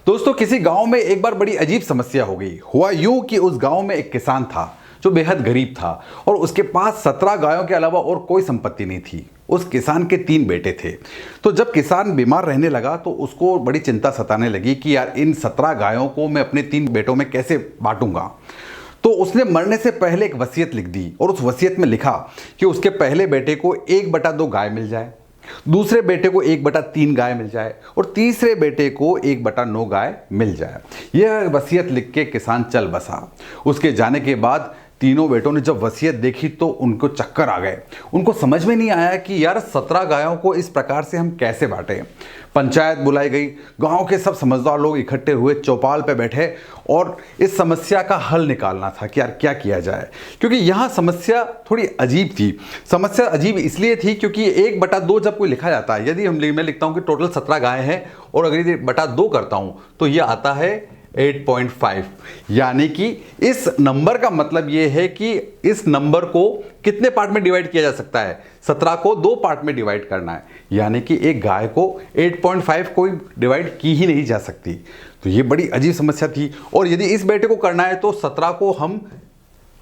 दोस्तों किसी गांव में एक बार बड़ी अजीब समस्या हो गई। हुआ यूं कि उस गांव में एक किसान था जो बेहद गरीब था और उसके पास 17 गायों के अलावा और कोई संपत्ति नहीं थी। उस किसान के 3 बेटे थे। तो जब किसान बीमार रहने लगा तो उसको बड़ी चिंता सताने लगी कि यार इन 17 गायों को मैं अपने 3 बेटों में कैसे बांटूंगा। तो उसने मरने से पहले एक वसीयत लिख दी और उस वसीयत में लिखा कि उसके पहले बेटे को 1/2 गाय मिल जाए, दूसरे बेटे को 1/3 गाय मिल जाए और तीसरे बेटे को 1/9 गाय मिल जाए। यह वसीयत लिख के किसान चल बसा। उसके जाने के बाद तीनों बेटों ने जब वसीयत देखी तो उनको चक्कर आ गए। उनको समझ में नहीं आया कि यार 17 गायों को इस प्रकार से हम कैसे बांटें। पंचायत बुलाई गई, गांव के सब समझदार लोग इकट्ठे हुए, चौपाल पे बैठे और इस समस्या का हल निकालना था कि यार क्या किया जाए। क्योंकि यहाँ समस्या थोड़ी अजीब थी। समस्या अजीब इसलिए थी क्योंकि 1/2 जब कोई लिखा जाता है, यदि मैं लिखता हूँ कि टोटल 17 गायें हैं और अगर ये 1/2 करता हूँ तो ये आता है 8.5। यानी कि इस नंबर का मतलब ये है कि इस नंबर को कितने पार्ट में डिवाइड किया जा सकता है। 17 को 2 पार्ट में डिवाइड करना है, यानी कि एक गाय को 8.5 कोई डिवाइड की ही नहीं जा सकती। तो ये बड़ी अजीब समस्या थी। और यदि इस बेटे को करना है तो 17 को हम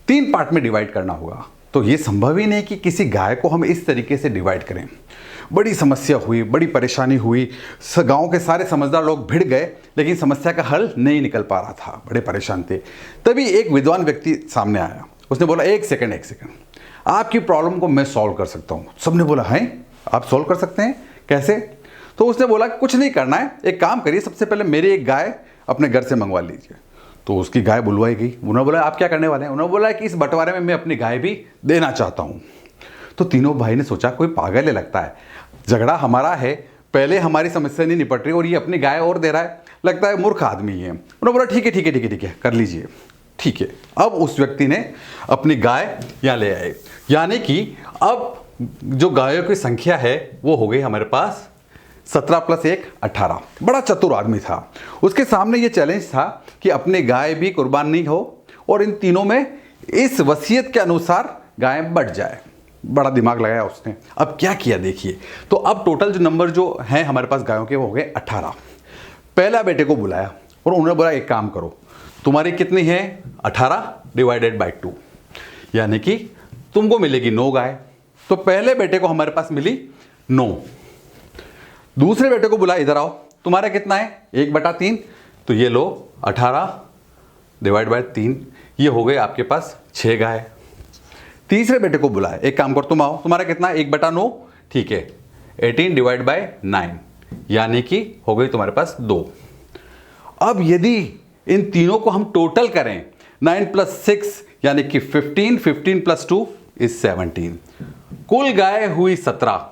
3 पार्ट में डिवाइड करना होगा। तो ये संभव ही नहीं कि किसी गाय को हम इस तरीके से डिवाइड करें। बड़ी समस्या हुई, बड़ी परेशानी हुई। गांव के सारे समझदार लोग भिड़ गए, लेकिन समस्या का हल नहीं निकल पा रहा था। बड़े परेशान थे। तभी एक विद्वान व्यक्ति सामने आया। उसने बोला एक सेकंड, आपकी प्रॉब्लम को मैं सॉल्व कर सकता हूँ। सबने बोला है आप सॉल्व कर सकते हैं, कैसे? तो उसने बोला कुछ नहीं करना है, एक काम करिए, सबसे पहले मेरी एक गाय अपने घर से मंगवा लीजिए। तो उसकी गाय बुलवाई गई। उन्होंने बोला आप क्या करने वाले हैं? उन्होंने बोला कि इस बंटवारे में मैं अपनी गाय भी देना चाहता हूँ। तो तीनों भाई ने सोचा कोई पागल है लगता है, झगड़ा हमारा है, पहले हमारी समस्या नहीं निपट रही और ये अपनी गाय और दे रहा है, लगता है मूर्ख आदमी है। उन्होंने बोला ठीक है कर लीजिए। ठीक है। अब उस व्यक्ति ने अपनी गाय यहाँ ले आए, यानी कि अब जो गायों की संख्या है वो हो गई हमारे पास 17 + 1 18। बड़ा चतुर आदमी था। उसके सामने ये चैलेंज था कि अपनी गाय भी कुर्बान नहीं हो और इन तीनों में इस वसीयत के अनुसार गाय बढ़ जाए। बड़ा दिमाग लगाया उसने। अब क्या किया देखिए। तो अब टोटल जो नंबर जो हैं हमारे पास गायों के वो हो गए 18। पहला बेटे को बुलाया और उन्होंने बोला एक काम करो, तुम्हारी कितनी है? 18 / 2, यानी कि तुमको मिलेगी 9 गाय। तो पहले बेटे को हमारे पास मिली 9। दूसरे बेटे को बुला, इधर आओ, तुम्हारा कितना है? 1/3। तो ये लो 18 / 3, ये हो गए आपके पास 6 गाय। तीसरे बेटे को बुलाया, एक काम करो तुम आओ, तुम्हारा कितना है? 1/9। ठीक है, 18 / 9, यानी कि हो गई तुम्हारे पास 2। अब यदि इन तीनों को हम टोटल करें 9 + 6 यानी कि 15, 15 + 2 = 17। कुल गाय हुई 17।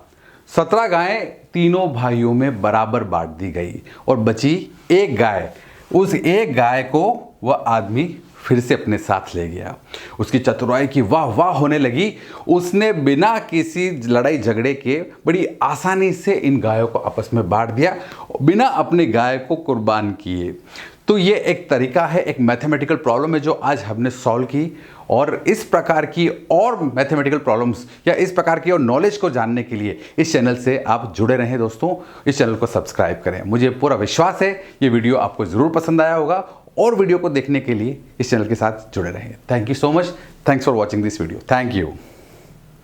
17 गायें तीनों भाइयों में बराबर बांट दी गई और बची एक गाय। उस एक गाय को वह आदमी फिर से अपने साथ ले गया। उसकी चतुराई की वाह वाह होने लगी। उसने बिना किसी लड़ाई झगड़े के बड़ी आसानी से इन गायों को आपस में बांट दिया, बिना अपनी गाय को कुर्बान किए। तो ये एक तरीका है, एक मैथमेटिकल प्रॉब्लम है जो आज हमने सॉल्व की। और इस प्रकार की और मैथमेटिकल प्रॉब्लम्स या इस प्रकार की और नॉलेज को जानने के लिए इस चैनल से आप जुड़े रहें दोस्तों। इस चैनल को सब्सक्राइब करें। मुझे पूरा विश्वास है ये वीडियो आपको ज़रूर पसंद आया होगा और वीडियो को देखने के लिए इस चैनल के साथ जुड़े रहें। Thank you so much. Thanks for watching this video. Thank you.